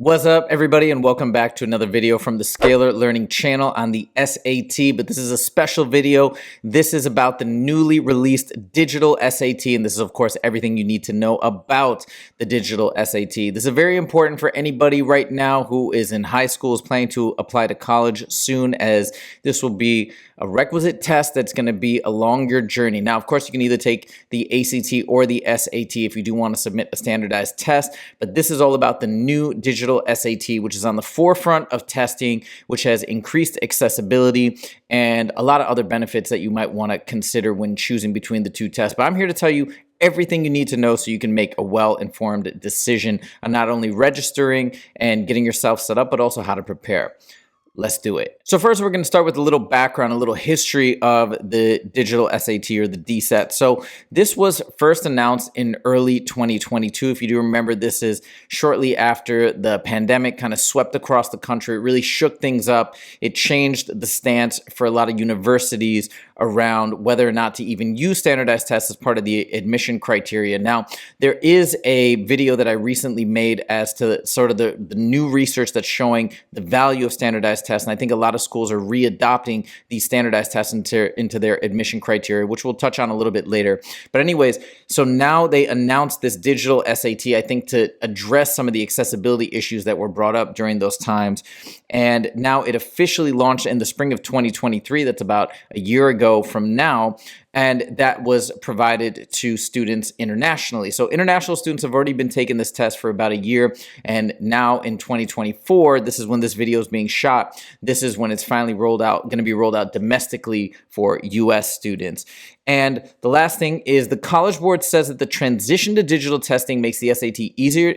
What's up, everybody, and welcome back to another video from the Scalar Learning channel on the SAT, but this is a special video. This is about the newly released digital SAT, and this is, of course, everything you need to know about the digital SAT. This is very important for anybody right now who is in high school, is planning to apply to college soon, as this will be a requisite test that's going to be along your journey. Now, of course, you can either take the ACT or the SAT if you do want to submit a standardized test, but this is all about the new digital SAT, which is on the forefront of testing, which has increased accessibility and a lot of other benefits that you might want to consider when choosing between the two tests. But I'm here to tell you everything you need to know so you can make a well-informed decision on not only registering and getting yourself set up, but also how to prepare. Let's do it. So first, we're going to start with a little background, a little history of the digital SAT or the DSAT. So this was first announced in early 2022. If you do remember, this is shortly after the pandemic kind of swept across the country. It really shook things up. It changed the stance for a lot of universities around whether or not to even use standardized tests as part of the admission criteria. Now, there is a video that I recently made as to sort of the new research that's showing the value of standardized tests, and I think a lot of schools are readopting these standardized tests into their admission criteria, which we'll touch on a little bit later. But anyways, so now they announced this digital SAT, I think, to address some of the accessibility issues that were brought up during those times. And now it officially launched in the spring of 2023. That's about a year ago from now. And that was provided to students internationally. So international students have already been taking this test for about a year. And now in 2024, this is when this video is being shot. This is when it's finally rolled out, going to be rolled out domestically for US students. And the last thing is the College Board says that the transition to digital testing makes the SAT easier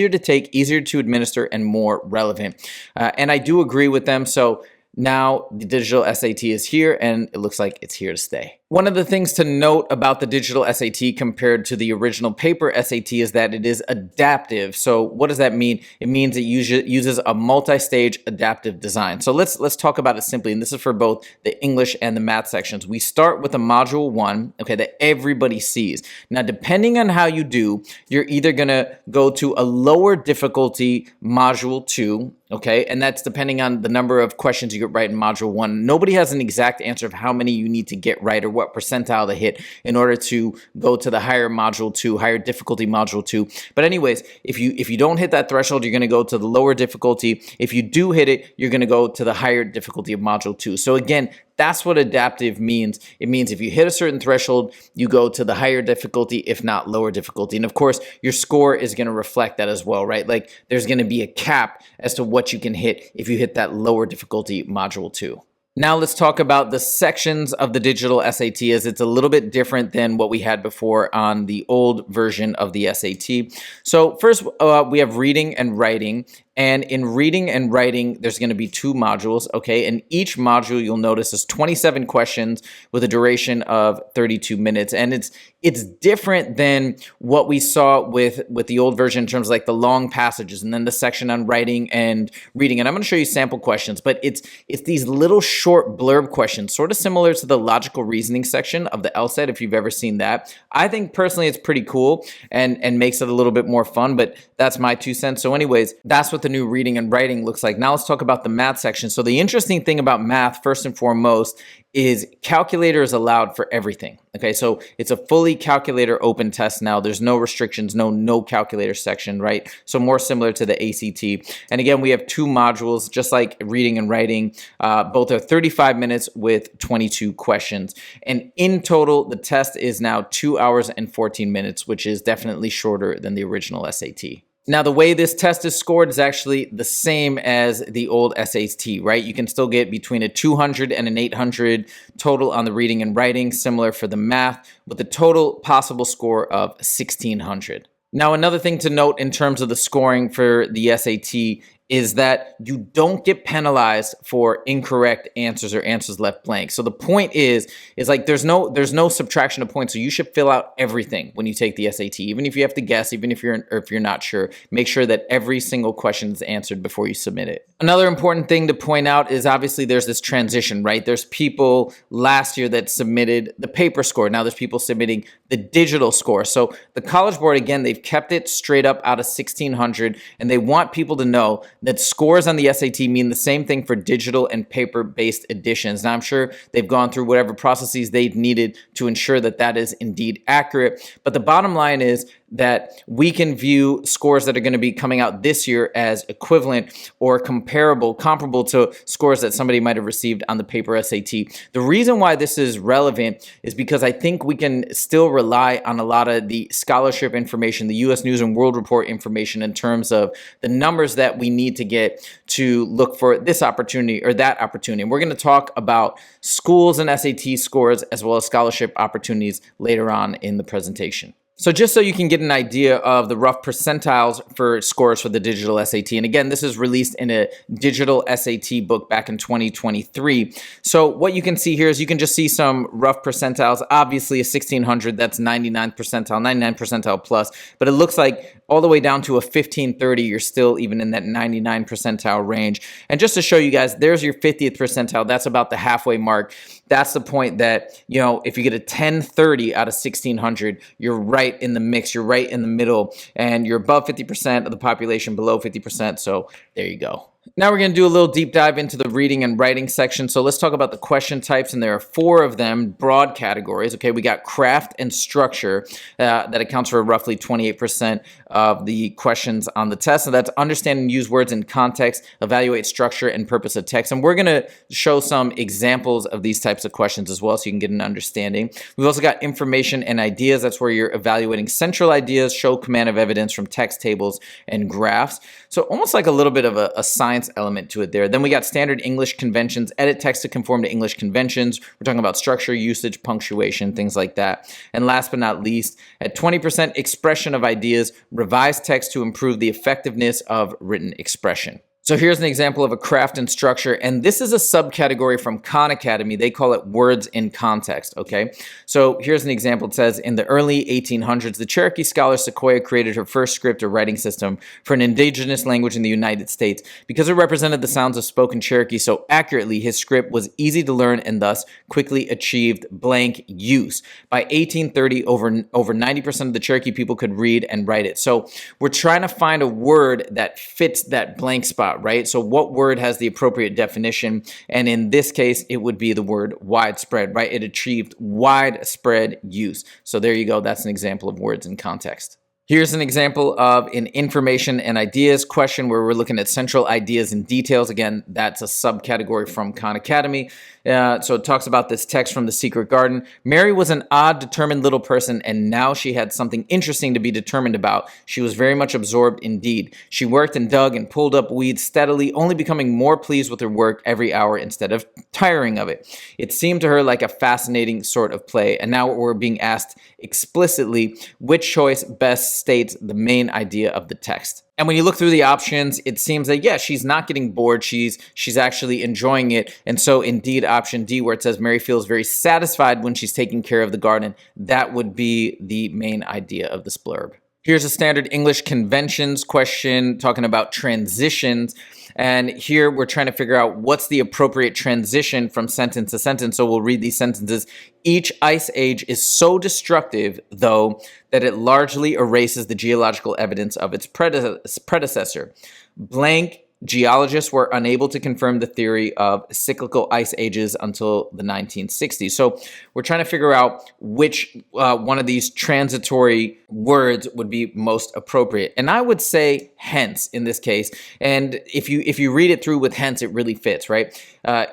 to take, easier to administer, and more relevant. And I do agree with them. So now the digital SAT is here, and it looks like it's here to stay. One of the things to note about the digital SAT compared to the original paper SAT is that it is adaptive. So what does that mean? It means it uses a multi-stage adaptive design. So let's talk about it simply, and this is for both the English and the math sections. We start with a module 1, okay, that everybody sees. Now, depending on how you do, you're either gonna go to a lower difficulty module 2, okay, and that's depending on the number of questions you get right in module 1. Nobody has an exact answer of how many you need to get right or what percentile to hit in order to go to the higher module 2, higher difficulty module 2. But anyways, if you don't hit that threshold, you're going to go to the lower difficulty. If you do hit it, you're going to go to the higher difficulty of module 2. So again, that's what adaptive means. It means if you hit a certain threshold, you go to the higher difficulty, if not lower difficulty. And of course, your score is going to reflect that as well, right? Like there's going to be a cap as to what you can hit if you hit that lower difficulty module 2. Now let's talk about the sections of the digital SAT, as it's a little bit different than what we had before on the old version of the SAT. So first, we have reading and writing. And in reading and writing, there's going to be 2 modules, okay? And each module, you'll notice, is 27 questions with a duration of 32 minutes. And it's different than what we saw with the old version in terms of like the long passages and then the section on writing and reading. And I'm going to show you sample questions, but it's these little short blurb questions, sort of similar to the logical reasoning section of the LSAT, if you've ever seen that. I think personally it's pretty cool and makes it a little bit more fun, but that's my 2 cents. So anyways, that's what the new reading and writing looks like. Now let's talk about the math section. So the interesting thing about math, first and foremost, is calculator is allowed for everything. Okay, so it's a fully calculator open test now. There's no restrictions, no calculator section, right? So more similar to the ACT. And again, we have 2 modules, just like reading and writing. Both are 35 minutes with 22 questions. And in total, the test is now 2 hours and 14 minutes, which is definitely shorter than the original SAT. Now, the way this test is scored is actually the same as the old SAT, right? You can still get between a 200 and an 800 total on the reading and writing, similar for the math, with a total possible score of 1,600. Now, another thing to note in terms of the scoring for the SAT is that you don't get penalized for incorrect answers or answers left blank. So the point is like there's no subtraction of points. So you should fill out everything when you take the SAT, even if you have to guess, even if you're not sure. Make sure that every single question is answered before you submit it. Another important thing to point out is obviously there's this transition, right? There's people last year that submitted the paper score. Now there's people submitting the digital score. So the College Board, again, they've kept it straight up out of 1600, and they want people to know that scores on the SAT mean the same thing for digital and paper-based editions. Now, I'm sure they've gone through whatever processes they've needed to ensure that that is indeed accurate. But the bottom line is that we can view scores that are going to be coming out this year as equivalent or comparable to scores that somebody might have received on the paper SAT. The reason why this is relevant is because I think we can still rely on a lot of the scholarship information, the U.S. News and World Report information in terms of the numbers that we need to get to look for this opportunity or that opportunity. And we're going to talk about schools and SAT scores as well as scholarship opportunities later on in the presentation. So just so you can get an idea of the rough percentiles for scores for the digital SAT, and again, this is released in a digital SAT book back in 2023. So what you can see here is you can just see some rough percentiles. Obviously, a 1600, that's 99 percentile plus, but it looks like all the way down to a 1530, you're still even in that 99 percentile range. And just to show you guys, there's your 50th percentile. That's about the halfway mark. That's the point that, you know, if you get a 1030 out of 1600, you're right in the mix, you're right in the middle, and you're above 50% of the population, below 50%. So there you go. Now we're going to do a little deep dive into the reading and writing section. So let's talk about the question types, and there are 4 of them, broad categories. Okay, we got craft and structure that accounts for roughly 28% of the questions on the test. So that's understand and use words in context, evaluate structure and purpose of text. And we're going to show some examples of these types of questions as well so you can get an understanding. We've also got information and ideas. That's where you're evaluating central ideas, show command of evidence from text tables and graphs. So almost like a little bit of a science element to it there. Then we got standard English conventions, edit text to conform to English conventions. We're talking about structure, usage, punctuation, things like that. And last but not least, at 20%, expression of ideas, revise text to improve the effectiveness of written expression. So here's an example of a craft and structure, and this is a subcategory from Khan Academy. They call it words in context, okay? So here's an example. It says, in the early 1800s, the Cherokee scholar Sequoyah created her first script or writing system for an indigenous language in the United States. Because it represented the sounds of spoken Cherokee so accurately, his script was easy to learn and thus quickly achieved blank use. By 1830, over 90% of the Cherokee people could read and write it. So we're trying to find a word that fits that blank spot, right? So what word has the appropriate definition? And in this case, it would be the word widespread, right? It achieved widespread use. So there you go. That's an example of words in context. Here's an example of an information and ideas question where we're looking at central ideas and details. Again, that's a subcategory from Khan Academy. So it talks about this text from The Secret Garden. Mary was an odd, determined little person, and now she had something interesting to be determined about. She was very much absorbed indeed. She worked and dug and pulled up weeds steadily, only becoming more pleased with her work every hour instead of tiring of it. It seemed to her like a fascinating sort of play, and now we're being asked explicitly which choice best states the main idea of the text. And when you look through the options, it seems that, yeah, she's not getting bored. She's actually enjoying it. And so indeed, option D, where it says Mary feels very satisfied when she's taking care of the garden, that would be the main idea of this blurb. Here's a standard English conventions question talking about transitions. And here we're trying to figure out what's the appropriate transition from sentence to sentence. So we'll read these sentences. Each ice age is so destructive, though, that it largely erases the geological evidence of its predecessor. Blank geologists were unable to confirm the theory of cyclical ice ages until the 1960s. So we're trying to figure out which one of these transitory words would be most appropriate. And I would say hence in this case. And if you read it through with hence, it really fits, right?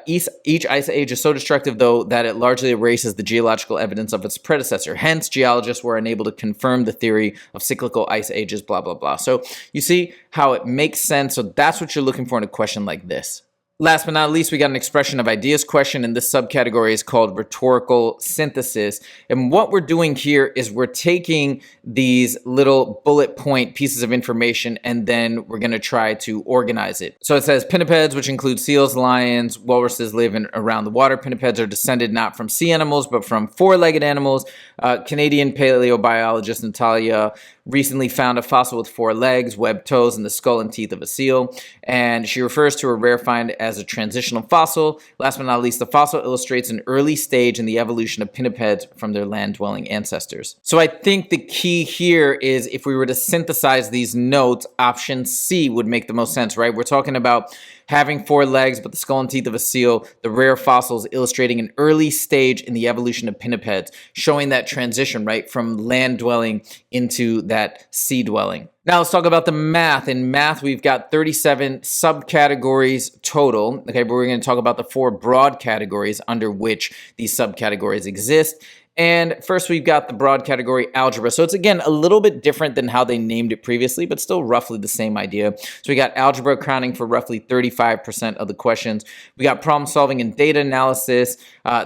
Each ice age is so destructive, though, that it largely erases the geological evidence of its predecessor. Hence, geologists were unable to confirm the theory of cyclical ice ages, blah, blah, blah. So you see how it makes sense. So that's what you're looking for in a question like this. Last but not least, we got an expression of ideas question, and this subcategory is called rhetorical synthesis. And what we're doing here is we're taking these little bullet point pieces of information and then we're going to try to organize it. So it says pinnipeds, which include seals, lions, walruses, live around the water. Pinnipeds are descended not from sea animals, but from four-legged animals. Canadian paleobiologist Natalia recently found a fossil with 4 legs, webbed toes, and the skull and teeth of a seal. And she refers to a rare find as a transitional fossil. Last but not least, the fossil illustrates an early stage in the evolution of pinnipeds from their land-dwelling ancestors. So I think the key here is if we were to synthesize these notes, option C would make the most sense, right? We're talking about having 4 legs, but the skull and teeth of a seal, the rare fossils illustrating an early stage in the evolution of pinnipeds, showing that transition, right, from land dwelling into that sea dwelling. Now let's talk about the math. In math, we've got 37 subcategories total. Okay, but we're going to talk about the 4 broad categories under which these subcategories exist. And first, we've got the broad category algebra. So it's, again, a little bit different than how they named it previously, but still roughly the same idea. So we got algebra accounting for roughly 35% of the questions. We got problem solving and data analysis.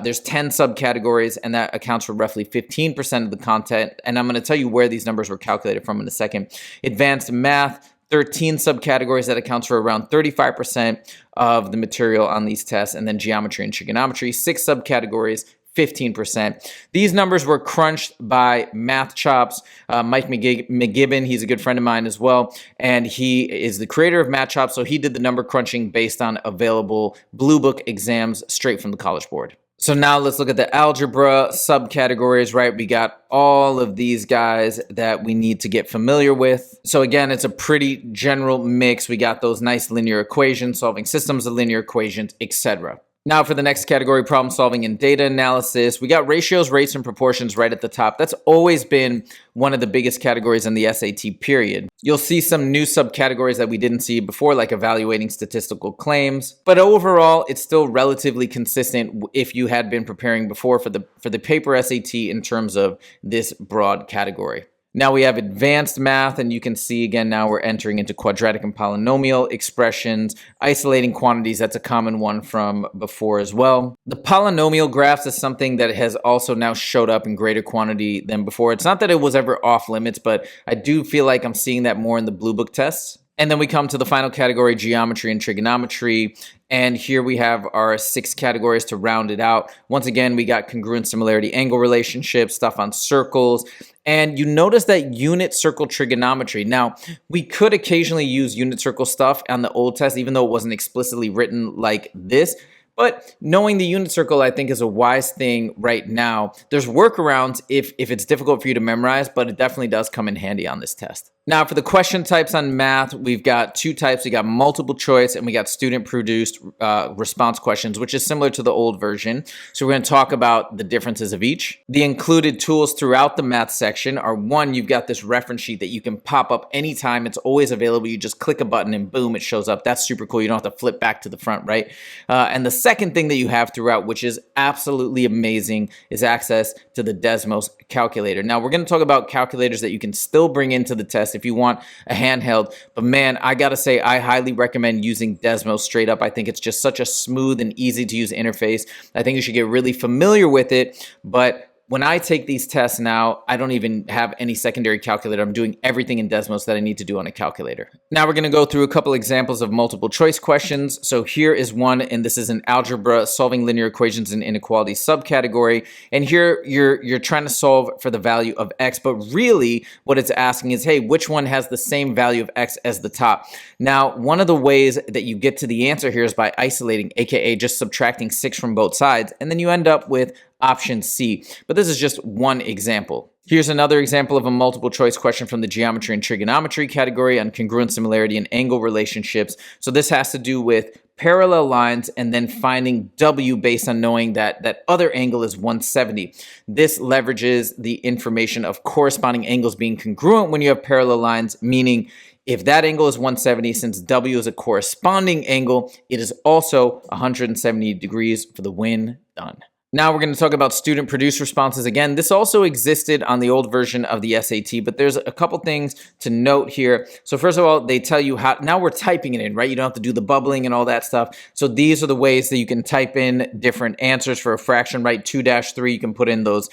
There's 10 subcategories, and that accounts for roughly 15% of the content. And I'm going to tell you where these numbers were calculated from in a second. Advanced math, 13 subcategories, that accounts for around 35% of the material on these tests. And then geometry and trigonometry, 6 subcategories, 15%. These numbers were crunched by Math Chops. Mike McGibbon, he's a good friend of mine as well, and he is the creator of Math Chops, so he did the number crunching based on available Blue Book exams straight from the College Board. So now let's look at the algebra subcategories, right? We got all of these guys that we need to get familiar with. So again, it's a pretty general mix. We got those nice linear equations, solving systems of linear equations, etc. Now for the next category, problem solving and data analysis, we got ratios, rates, and proportions right at the top. That's always been one of the biggest categories in the SAT period. You'll see some new subcategories that we didn't see before, like evaluating statistical claims. But overall, it's still relatively consistent if you had been preparing before for the paper SAT in terms of this broad category. Now we have advanced math, and you can see again now we're entering into quadratic and polynomial expressions, isolating quantities. That's a common one from before as well. The polynomial graphs is something that has also now showed up in greater quantity than before. It's not that it was ever off limits, but I do feel like I'm seeing that more in the Blue Book tests. And then we come to the final category, geometry and trigonometry. And here we have our 6 categories to round it out. Once again, we got congruent similarity angle relationships, stuff on circles. And you notice that unit circle trigonometry. Now, we could occasionally use unit circle stuff on the old test, even though it wasn't explicitly written like this. But knowing the unit circle, I think, is a wise thing right now. There's workarounds if it's difficult for you to memorize, but it definitely does come in handy on this test. Now, for the question types on math, we've got 2 types. We got multiple choice and we got student-produced response questions, which is similar to the old version. So we're going to talk about the differences of each. The included tools throughout the math section are, 1, you've got this reference sheet that you can pop up anytime. It's always available. You just click a button and boom, it shows up. That's super cool. You don't have to flip back to the front, right? And the second thing that you have throughout, which is absolutely amazing, is access to the Desmos calculator. Now, we're going to talk about calculators that you can still bring into the test if you want a handheld, but man, I gotta say, I highly recommend using Desmos straight up. I think it's just such a smooth and easy to use interface. I think you should get really familiar with it, but when I take these tests now, I don't even have any secondary calculator. I'm doing everything in Desmos that I need to do on a calculator. Now we're going to go through a couple examples of multiple choice questions. So here is one, and this is an algebra solving linear equations and inequalities subcategory. And here you're trying to solve for the value of x, but really what it's asking is, hey, which one has the same value of x as the top? Now, one of the ways that you get to the answer here is by isolating, aka just subtracting 6 from both sides, and then you end up with option C. But this is just one example. Here's another example of a multiple choice question from the geometry and trigonometry category on congruent similarity and angle relationships. So this has to do with parallel lines and then finding W based on knowing that other angle is 170. This leverages the information of corresponding angles being congruent when you have parallel lines, meaning if that angle is 170, since W is a corresponding angle, it is also 170 degrees for the win. Done. Now we're going to talk about student-produced responses. Again, this also existed on the old version of the SAT, but there's a couple things to note here. So first of all, they tell you how, now we're typing it in, right? You don't have to do the bubbling and all that stuff. So these are the ways that you can type in different answers for a fraction, right? 2-3, you can put in those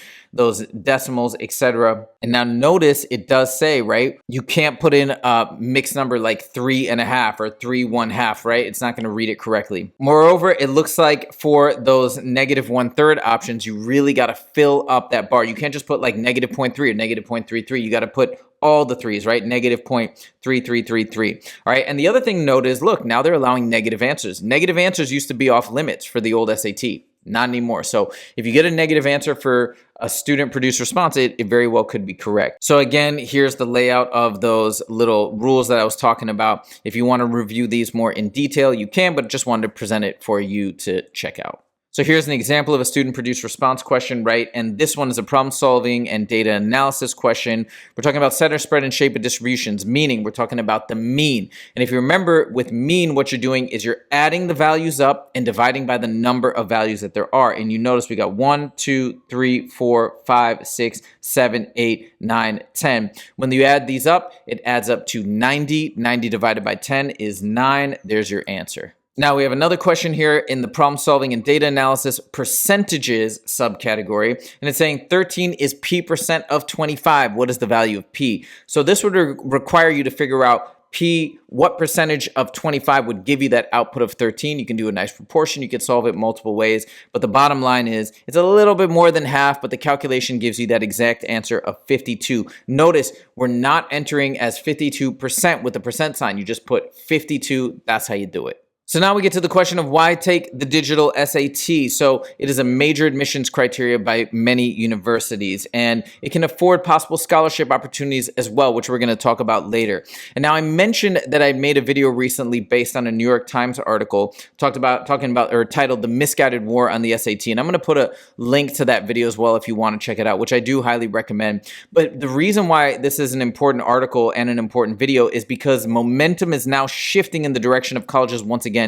decimals, etc. And now notice it does say, right, you can't put in a mixed number like 3.5 or 3 1/2, right? It's not going to read it correctly. Moreover, it looks like for those -1/3 options, you really got to fill up that bar. You can't just put like -0.3 or -0.33. You got to put all the threes, right? -0.3333. All right. And the other thing to note is, look, now they're allowing negative answers. Negative answers used to be off limits for the old SAT. Not anymore. So if you get a negative answer for a student-produced response, it very well could be correct. So again, here's the layout of those little rules that I was talking about. If you want to review these more in detail, you can, but just wanted to present it for you to check out. So here's an example of a student-produced response question, right? And this one is a problem-solving and data analysis question. We're talking about center, spread, and shape of distributions, meaning we're talking about the mean. And if you remember, with mean, what you're doing is you're adding the values up and dividing by the number of values that there are. And you notice we got 1, 2, 3, 4, 5, 6, 7, 8, 9, 10. When you add these up, it adds up to 90. 90 divided by 10 is 9. There's your answer. Now we have another question here in the problem solving and data analysis percentages subcategory, and it's saying 13 is p% of 25. What is the value of p? So this would require you to figure out p, what percentage of 25 would give you that output of 13. You can do a nice proportion. You can solve it multiple ways, but the bottom line is it's a little bit more than half, but the calculation gives you that exact answer of 52. Notice we're not entering as 52% with the percent sign. You just put 52. That's how you do it. So now we get to the question of why take the digital SAT. So it is a major admissions criteria by many universities, and it can afford possible scholarship opportunities as well, which we're going to talk about later. And now I mentioned that I made a video recently based on a New York Times article talking about or titled "The Misguided War on the SAT," and I'm going to put a link to that video as well if you want to check it out, which I do highly recommend. But the reason why this is an important article and an important video is because momentum is now shifting in the direction of colleges once again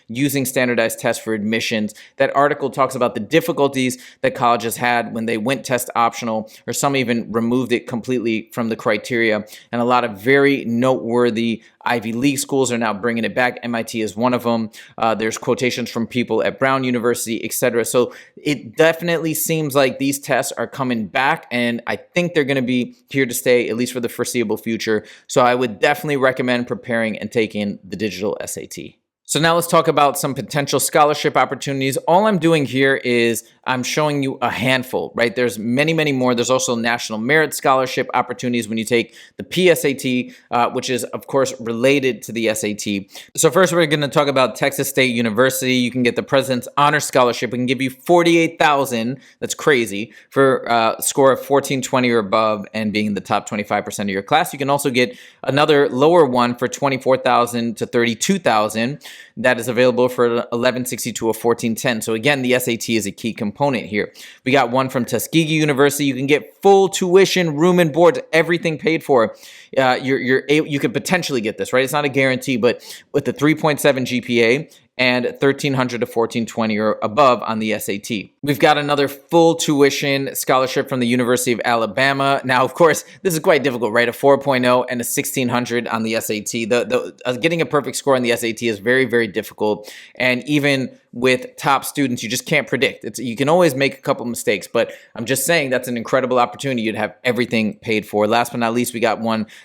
using standardized tests for admissions. That article talks about the difficulties that colleges had when they went test optional, or some even removed it completely from the criteria. And a lot of very noteworthy Ivy League schools are now bringing it back. MIT is one of them. There's quotations from people at Brown University, etc. So it definitely seems like these tests are coming back, and I think they're going to be here to stay, at least for the foreseeable future. So I would definitely recommend preparing and taking the digital SAT. So now let's talk about some potential scholarship opportunities. All I'm doing here is I'm showing you a handful, right? There's many, many more. There's also National Merit Scholarship opportunities when you take the PSAT, which is, of course, related to the SAT. So first, we're going to talk about Texas State University. You can get the President's Honor Scholarship. We can give you $48,000. That's crazy for a score of 1420 or above and being in the top 25% of your class. You can also get another lower one for $24,000 to $32,000. That is available for 1162 or 1410. So again, the SAT is a key component here. We got one from Tuskegee University. You can get full tuition, room and board, everything paid for. You could potentially get this, right? It's not a guarantee, but with the 3.7 GPA and 1300 to 1420 or above on the SAT. We've got another full tuition scholarship from the University of Alabama. Now, of course, this is quite difficult, right? A 4.0 and a 1600 on the SAT. Getting a perfect score on the SAT is very, very difficult. And even with top students, you just can't predict. You can always make a couple mistakes, but I'm just saying that's an incredible opportunity. You'd have everything paid for. Last but not least, we got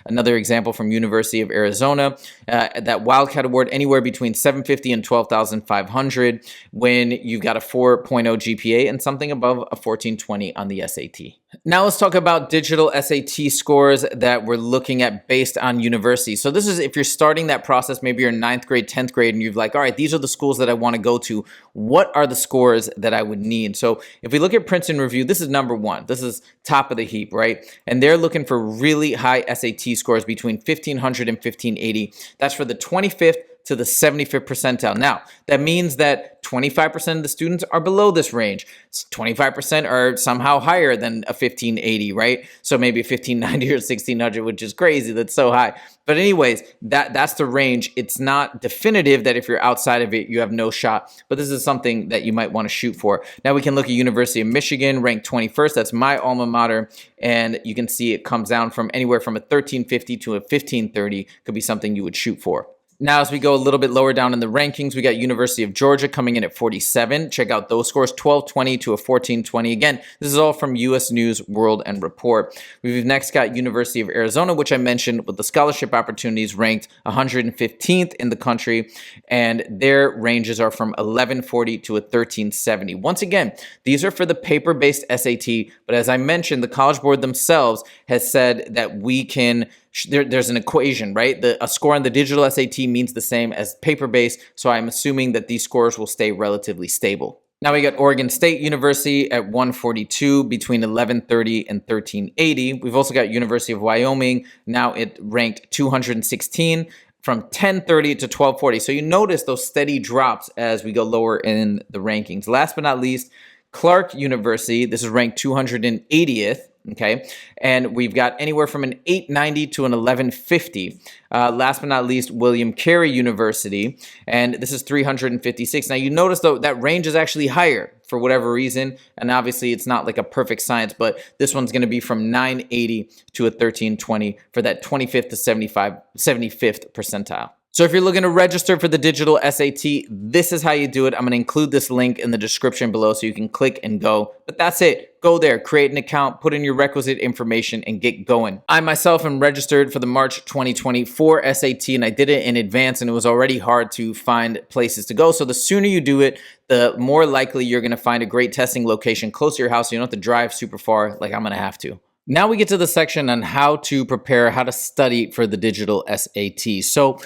another example from University of Arizona, that Wildcat Award anywhere between $750 and $12,500 when you've got a 4.0 GPA and something above a 1420 on the SAT. Now let's talk about digital SAT scores that we're looking at based on university. So this is if you're starting that process, maybe you're in 9th grade, 10th grade, and you're like, all right, these are the schools that I want to go to. What are the scores that I would need? So if we look at Princeton Review, this is number one. This is top of the heap, right? And they're looking for really high SAT scores between 1500 and 1580. That's for the 25th to the 75th percentile. Now, that means that 25% of the students are below this range. 25% are somehow higher than a 1580, right? So maybe a 1590 or 1600, which is crazy. That's so high. But anyways, that's the range. It's not definitive that if you're outside of it, you have no shot. But this is something that you might want to shoot for. Now we can look at University of Michigan, ranked 21st. That's my alma mater. And you can see it comes down from anywhere from a 1350 to a 1530. Could be something you would shoot for. Now, as we go a little bit lower down in the rankings, we got University of Georgia coming in at 47. Check out those scores, 1220 to a 1420. Again, this is all from U.S. News, World, and Report. We've next got University of Arizona, which I mentioned, with the scholarship opportunities ranked 115th in the country, and their ranges are from 1140 to a 1370. Once again, these are for the paper-based SAT, but as I mentioned, the College Board themselves has said that we can there's an equation, right? A score on the digital SAT means the same as paper-based, so I'm assuming that these scores will stay relatively stable. Now we got Oregon State University at 142 between 1130 and 1380. We've also got University of Wyoming, now it ranked 216 from 1030 to 1240. So you notice those steady drops as we go lower in the rankings. Last but not least, Clark University, this is ranked 280th. Okay, and we've got anywhere from an 890 to an 1150. Last but not least, William Carey University, and this is 356. Now you notice though that range is actually higher for whatever reason, and obviously it's not like a perfect science, but this one's going to be from 980 to a 1320 for that 25th to 75th percentile. So if you're looking to register for the digital SAT, this is how you do it. I'm going to include this link in the description below so you can click and go. But that's it. Go there, create an account, put in your requisite information, and get going. I myself am registered for the March 2024 SAT, and I did it in advance, and it was already hard to find places to go. So the sooner you do it, the more likely you're going to find a great testing location close to your house so you don't have to drive super far like I'm going to have to. Now we get to the section on how to prepare, how to study for the digital SAT. So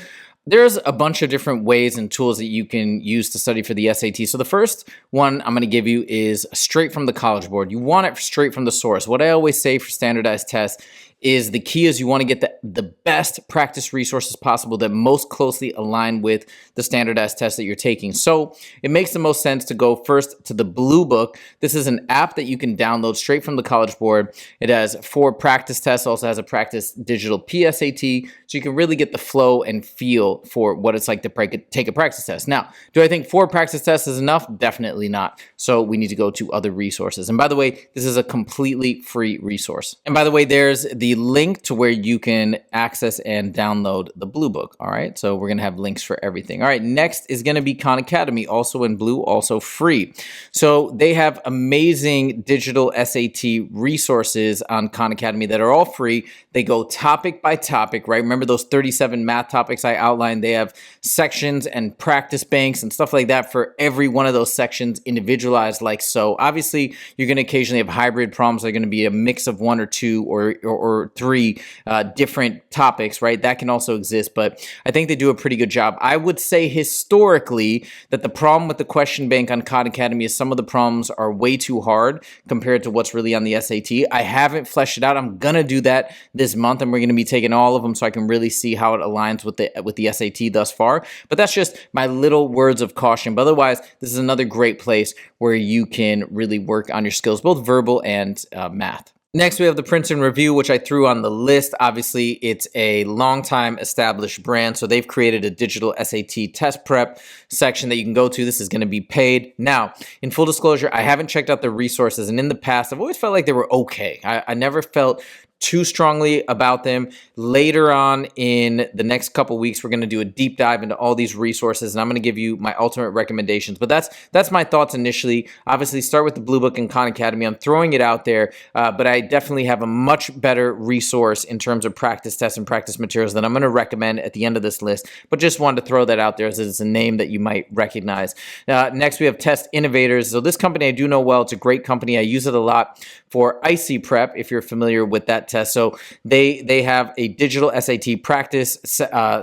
there's a bunch of different ways and tools that you can use to study for the SAT. So the first one I'm going to give you is straight from the College Board. You want it straight from the source. What I always say for standardized tests is the key is you want to get the best practice resources possible that most closely align with the standardized test that you're taking. So it makes the most sense to go first to the Blue Book. This is an app that you can download straight from the College Board. It has 4 practice tests, also has a practice digital PSAT, so you can really get the flow and feel for what it's like to take a practice test. Now, do I think 4 practice tests is enough? Definitely not. So we need to go to other resources. And by the way, this is a completely free resource. And by the way, there's the link to where you can access and download the Blue Book. All right, so we're gonna have links for everything. All right, next is gonna be Khan Academy, also in blue, also free. So they have amazing digital SAT resources on Khan Academy that are all free. They go topic by topic, right? Remember those 37 math topics I outlined? They have sections and practice banks and stuff like that for every one of those sections, individualized like so. Obviously, you're gonna occasionally have hybrid problems. They're gonna be a mix of 1 or 2 or 3 different topics, right? That can also exist, but I think they do a pretty good job. I would say historically that the problem with the question bank on Khan Academy is some of the problems are way too hard compared to what's really on the SAT. I haven't fleshed it out. I'm gonna do that this month, and we're gonna be taking all of them so I can really see how it aligns with the SAT thus far. But that's just my little words of caution. But otherwise, this is another great place where you can really work on your skills, both verbal and math. Next, we have the Princeton Review, which I threw on the list. Obviously, it's a long-time established brand, so they've created a digital SAT test prep section that you can go to. This is going to be paid. Now, in full disclosure, I haven't checked out the resources, and in the past, I've always felt like they were okay. I never felt too strongly about them. Later on in the next couple weeks, we're going to do a deep dive into all these resources, and I'm going to give you my ultimate recommendations. But that's my thoughts initially. Obviously, start with the Blue Book and Khan Academy. I'm throwing it out there, but I definitely have a much better resource in terms of practice tests and practice materials that I'm going to recommend at the end of this list. But just wanted to throw that out there as it's a name that you might recognize. Next, we have Test Innovators. So this company I do know well. It's a great company. I use it a lot for IC prep, if you're familiar with that test. So they have a digital SAT practice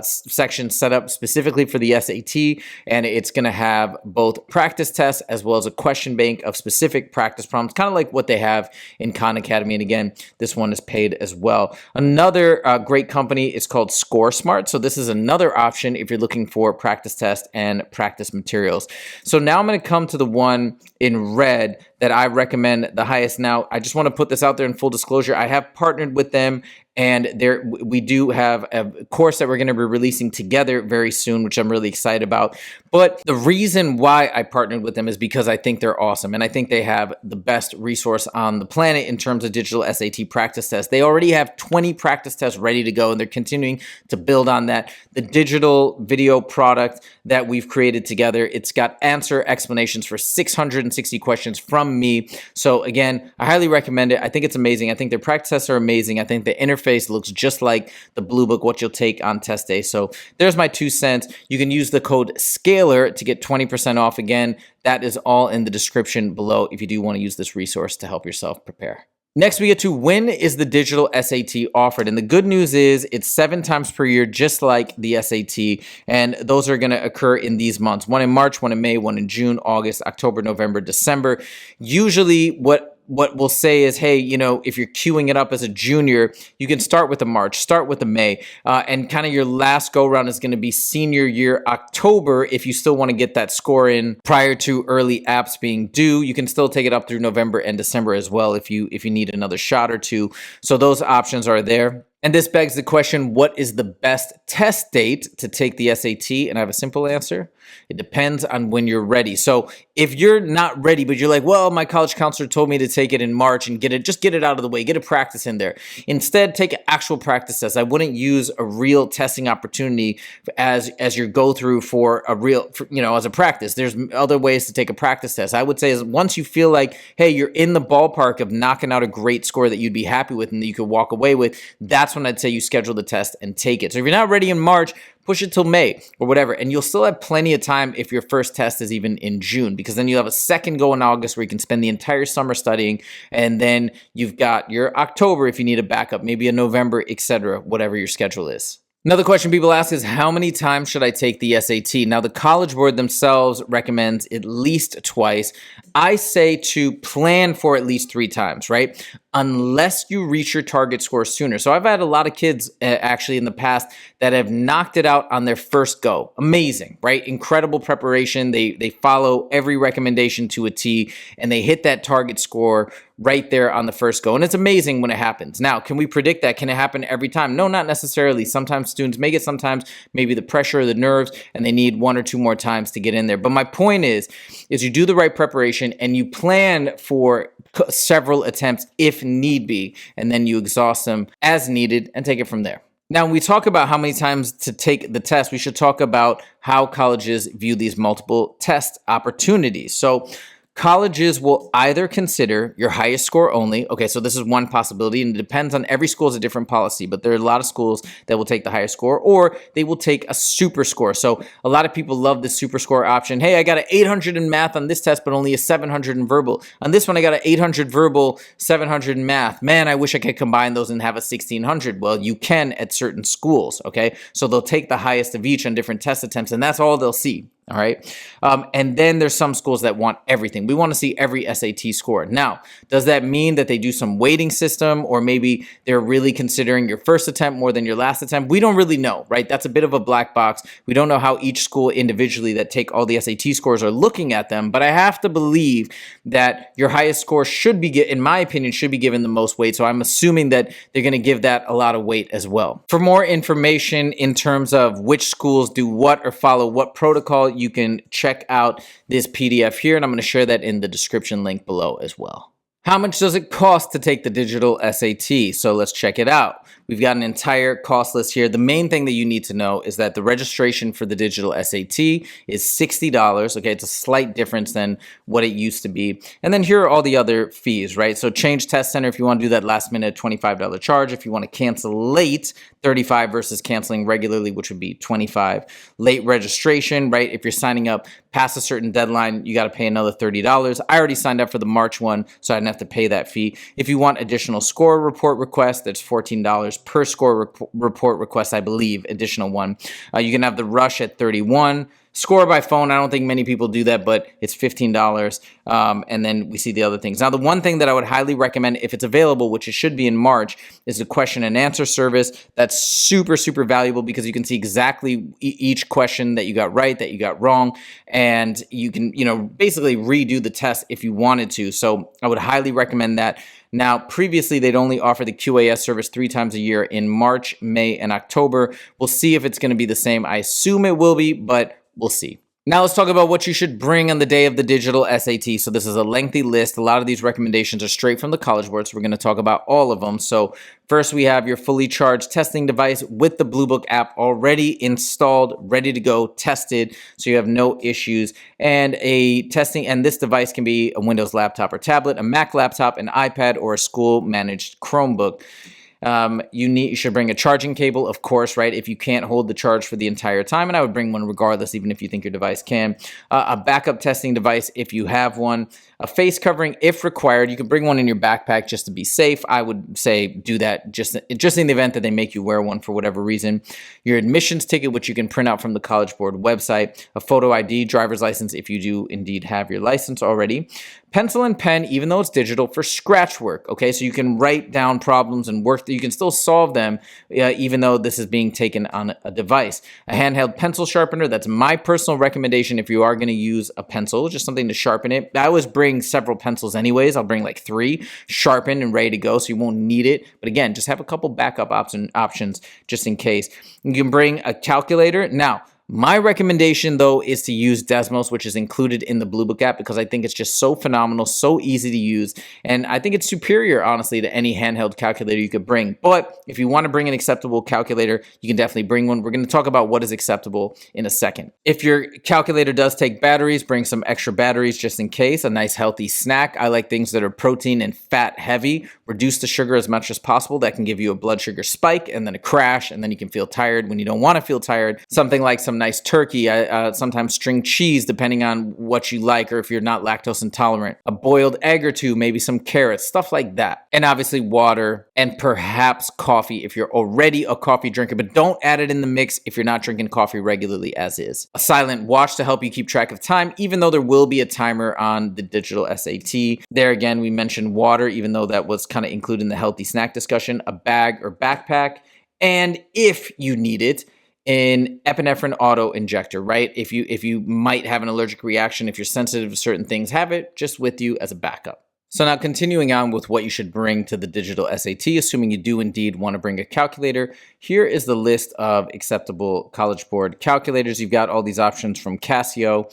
section set up specifically for the SAT, and it's going to have both practice tests as well as a question bank of specific practice problems, kind of like what they have in Khan Academy. And again, this one is paid as well. Another great company is called ScoreSmart. So this is another option if you're looking for practice tests and practice materials. So now I'm going to come to the one in red that I recommend the highest. Now, I just want to put this out there in full disclosure. I have partnered with them, and we do have a course that we're going to be releasing together very soon, which I'm really excited about. But the reason why I partnered with them is because I think they're awesome, and I think they have the best resource on the planet in terms of digital SAT practice tests. They already have 20 practice tests ready to go, and they're continuing to build on that. The digital video product that we've created together, it's got answer explanations for 660 questions from me. So again, I highly recommend it. I think it's amazing. I think their practice tests are amazing. I think the interface looks just like the blue book, what you'll take on test day. So there's my 2 cents. You can use the code SCALER to get 20% off. Again, that is all in the description below if you do want to use this resource to help yourself prepare. Next, we get to when is the digital SAT offered? And the good news is it's 7 times per year, just like the SAT. And those are going to occur in these months. One in March, one in May, one in June, August, October, November, December. Usually what we'll say is, hey, you know, if you're queuing it up as a junior, you can start with the March, start with the May, and kind of your last go round is going to be senior year October. If you still want to get that score in prior to early apps being due, you can still take it up through November and December as well if you need another shot or two. So those options are there. And this begs the question, what is the best test date to take the SAT? And I have a simple answer. It depends on when you're ready. So if you're not ready, but you're like, well, my college counselor told me to take it in March and just get it out of the way, get a practice in there. Instead, take an actual practice test. I wouldn't use a real testing opportunity as your go through for a real, as a practice. There's other ways to take a practice test. I would say is once you feel like, hey, you're in the ballpark of knocking out a great score that you'd be happy with and that you could walk away with, that's when I'd say you schedule the test and take it. So if you're not ready in March, push it till May or whatever. And you'll still have plenty of time if your first test is even in June, because then you'll have a second go in August where you can spend the entire summer studying. And then you've got your October if you need a backup, maybe a November, etc., whatever your schedule is. Another question people ask is, how many times should I take the SAT? Now, the College Board themselves recommends at least twice. I say to plan for at least 3 times, right? Unless you reach your target score sooner. So I've had a lot of kids actually in the past that have knocked it out on their first go. Amazing, right? Incredible preparation. They follow every recommendation to a T, and they hit that target score right there on the first go. And it's amazing when it happens. Now, can we predict that? Can it happen every time? No, not necessarily. Sometimes students make it, sometimes maybe the pressure or the nerves, and they need 1 or 2 more times to get in there. But my point is you do the right preparation and you plan for several attempts if need be, and then you exhaust them as needed and take it from there. Now, when we talk about how many times to take the test, we should talk about how colleges view these multiple test opportunities. So colleges will either consider your highest score only. Okay, so this is one possibility, and it depends on every school is a different policy, but there are a lot of schools that will take the highest score, or they will take a super score. So a lot of people love the super score option. Hey, I got an 800 in math on this test, but only a 700 in verbal. On this one, I got an 800 verbal, 700 in math. Man, I wish I could combine those and have a 1600. Well, you can at certain schools, okay? So they'll take the highest of each on different test attempts, and that's all they'll see. All right. And then there's some schools that want everything. We want to see every SAT score. Now, does that mean that they do some weighting system, or maybe they're really considering your first attempt more than your last attempt? We don't really know, right? That's a bit of a black box. We don't know how each school individually that take all the SAT scores are looking at them, but I have to believe that your highest score should be, in my opinion, should be given the most weight. So I'm assuming that they're going to give that a lot of weight as well. For more information in terms of which schools do what or follow what protocol, you can check out this PDF here, and I'm going to share that in the description link below as well. How much does it cost to take the digital SAT? So let's check it out. We've got an entire cost list here. The main thing that you need to know is that the registration for the digital SAT is $60. Okay, it's a slight difference than what it used to be. And then here are all the other fees, right? So change test center, if you want to do that last minute, $25 charge. If you want to cancel late, $35 versus canceling regularly, which would be $25. Late registration, right? If you're signing up past a certain deadline, you got to pay another $30. I already signed up for the March one, so I didn't have have to pay that fee. If you want additional score report requests, that's $14 per score report request, I believe, additional one. You can have the rush at $31. Score by phone, I don't think many people do that, but it's $15. And then we see the other things. Now, the one thing that I would highly recommend if it's available, which it should be in March, is the question and answer service. That's super, super valuable because you can see exactly each question that you got right, that you got wrong, and you can, basically redo the test if you wanted to. So I would highly recommend that. Now, previously, they'd only offer the QAS service 3 times a year in March, May, and October. We'll see if it's going to be the same. I assume it will be, but we'll see. Now let's talk about what you should bring on the day of the digital SAT. So this is a lengthy list. A lot of these recommendations are straight from the College Board, so we're going to talk about all of them. So first, we have your fully charged testing device with the Blue Book app already installed, ready to go, tested, so you have no issues. And this device can be a Windows laptop or tablet, a Mac laptop, an iPad, or a school-managed Chromebook. You should bring a charging cable, of course, right? If you can't hold the charge for the entire time, and I would bring one regardless, even if you think your device can. A backup testing device if you have one. A face covering if required. You can bring one in your backpack just to be safe. I would say do that just in the event that they make you wear one for whatever reason. Your admissions ticket, which you can print out from the College Board website. A photo ID, driver's license if you do indeed have your license already. Pencil and pen, even though it's digital, for scratch work, okay? So you can write down problems and work, you can still solve them even though this is being taken on a device. A handheld pencil sharpener, that's my personal recommendation if you are gonna use a pencil, just something to sharpen it. I always bring several pencils anyways. I'll bring like 3, sharpened and ready to go, so you won't need it. But again, just have a couple backup options just in case. You can bring a calculator. Now, my recommendation, though, is to use Desmos, which is included in the Blue Book app, because I think it's just so phenomenal, so easy to use, and I think it's superior, honestly, to any handheld calculator you could bring. But if you want to bring an acceptable calculator, you can definitely bring one. We're going to talk about what is acceptable in a second. If your calculator does take batteries, bring some extra batteries just in case. A nice healthy snack. I like things that are protein and fat heavy. Reduce the sugar as much as possible. That can give you a blood sugar spike and then a crash, and then you can feel tired when you don't want to feel tired. Something like some nice turkey, sometimes string cheese, depending on what you like, or if you're not lactose intolerant. A boiled egg or 2, maybe some carrots, stuff like that. And obviously water and perhaps coffee if you're already a coffee drinker, but don't add it in the mix if you're not drinking coffee regularly as is. A silent watch to help you keep track of time, even though there will be a timer on the digital SAT. There again, we mentioned water, even though that was kind of included in the healthy snack discussion. A bag or backpack, and if you need it, an epinephrine auto injector, right? If you might have an allergic reaction, if you're sensitive to certain things, have it just with you as a backup. So now continuing on with what you should bring to the digital SAT, assuming you do indeed want to bring a calculator, here is the list of acceptable College Board calculators. You've got all these options from Casio.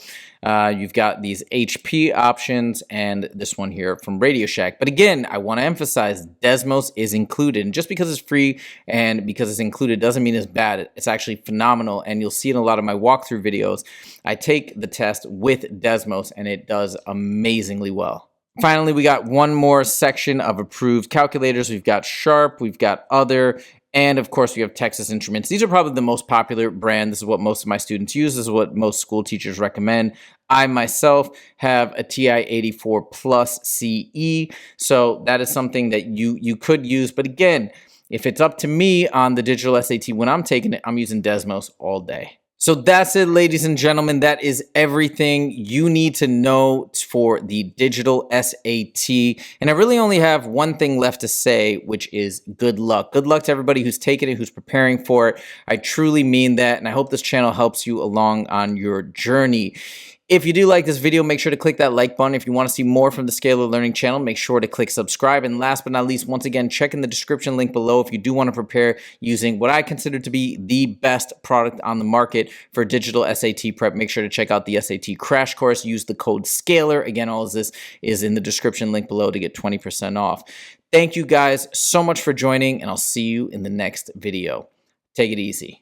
You've got these HP options and this one here from Radio Shack. But again, I want to emphasize Desmos is included. And just because it's free and because it's included doesn't mean it's bad. It's actually phenomenal. And you'll see in a lot of my walkthrough videos, I take the test with Desmos and it does amazingly well. Finally, we got one more section of approved calculators. We've got Sharp, we've got Other, and of course we have Texas Instruments. These are probably the most popular brand. This is what most of my students use. This is what most school teachers recommend. I myself have a TI-84 Plus CE, so that is something that you could use. But again, if it's up to me on the digital SAT, when I'm taking it, I'm using Desmos all day. So that's it, ladies and gentlemen. That is everything you need to know for the digital SAT. And I really only have one thing left to say, which is good luck. Good luck to everybody who's taking it, who's preparing for it. I truly mean that, and I hope this channel helps you along on your journey. If you do like this video, make sure to click that like button. If you want to see more from the Scalar Learning channel, make sure to click subscribe. And last but not least, once again, check in the description link below if you do want to prepare using what I consider to be the best product on the market for digital SAT prep. Make sure to check out the SAT crash course. Use the code SCALAR. Again, all of this is in the description link below to get 20% off. Thank you guys so much for joining, and I'll see you in the next video. Take it easy.